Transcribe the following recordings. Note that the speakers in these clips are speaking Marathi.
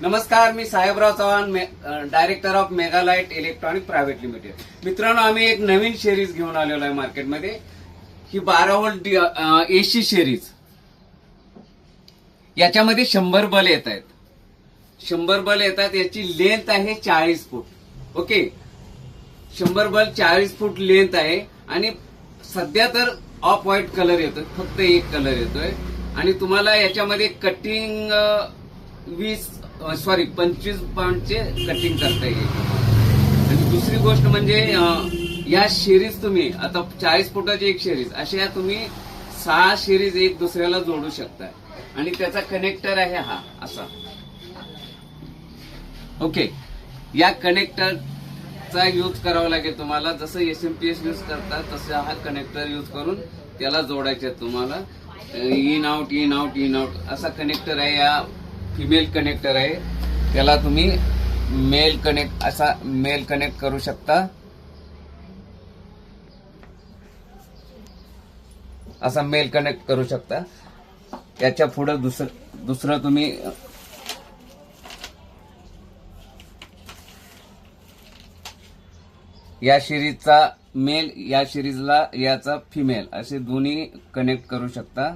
नमस्कार, मी Sahebrao Chavan, director of Megalite electronic private limited. मित्रांनो, आम्ही एक नवीन सिरीज घेऊन आलेलो आहे मार्केटमध्ये. ही 12 व्होल्ट एसी सिरीज. याच्यामध्ये 100 बल येत आहेत. 100 बल येतात. याची लेंथ आहे 40 फूट. ओके, 100 बल 40 फूट लेंथ आहे. आणि सध्या तर ऑफ व्हाईट कलर येतोय, फक्त एक कलर येतोय. आणि तुम्हाला याच्यामध्ये कटिंग 25 पाऊंडचे कटिंग करता येईल. आणि दुसरी गोष्ट म्हणजे या सिरीज तुम्ही आता 40 फुटाची एक सिरीज, अशा तुम्ही 6 सिरीज एक दुसऱ्याला जोडू शकता. आणि त्याचा कनेक्टर आहे हा असा. ओके, या कनेक्टरचा यूज करावा लागेल तुम्हाला. जसं SMPS यूज करता तसा हा कनेक्टर यूज करून त्याला जोडायचे तुम्हाला. इन आउट असा कनेक्टर आहे. या फिमेल कनेक्टर आहे. त्याला तुम्ही मेल कनेक्ट करू शकता. असा मेल कनेक्ट करू शकता. त्याच्या पुढे दुसरं तुम्ही या सिरीजचा मेल, या सिरीजला याचा फिमेल असे दोन्ही कनेक्ट करू शकता.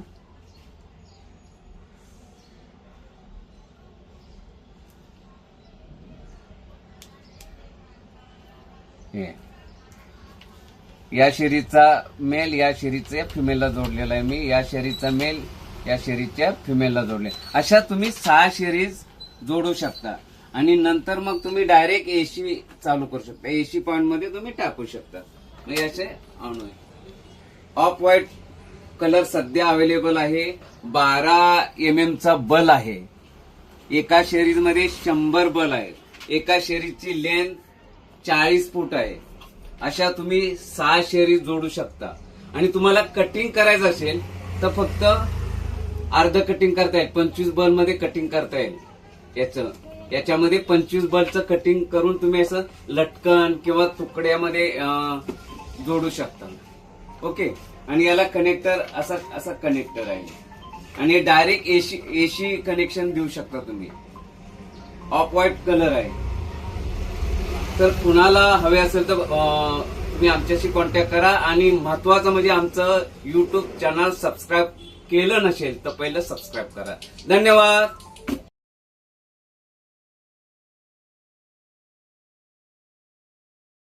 या सिरीजचा मेल या सिरीजच्या फिमेलला जोडलेला आहे मी. या सिरीजचा मेल या सिरीजच्या फिमेलला जोडले. अशा तुम्ही 6 सिरीज जोडू शकता. आणि नंतर मग तुम्ही डायरेक्ट एसी चालू करू शकता. एसी पॉइंट मध्ये तुम्ही टाकू शकता. मग याचे ऑन होईल. ऑफ व्हाईट कलर सध्या अवेलेबल आहे. 12 mm चा बल आहे. एका सिरीज मध्ये 100 बल आहेत. एका सिरीजची लेंथ 40 फूट आहे. अशा तुम्ही 6 सिरीज जोडू शकता. आणि तुम्हाला कटिंग करायचं असेल तर फक्त अर्ध कटिंग करता येईल. 25 बल मध्ये कटिंग करता येईल. याच्यामध्ये 25 बलचं कटिंग करून तुम्ही असं लटकन किंवा तुकड्यामध्ये जोडू शकता. ओके, आणि याला कनेक्टर असा कनेक्टर आहे. आणि डायरेक्ट एसी कनेक्शन देऊ शकता तुम्ही. ऑफ व्हाईट कलर आहे. तर कुणाला हवे असेल तर तुम्ही आमच्याशी कॉन्टॅक्ट करा. आणि महत्वाचं म्हणजे आमचं YouTube चॅनल सबस्क्राईब केलं नसेल तर पहिलं सबस्क्राईब करा. धन्यवाद.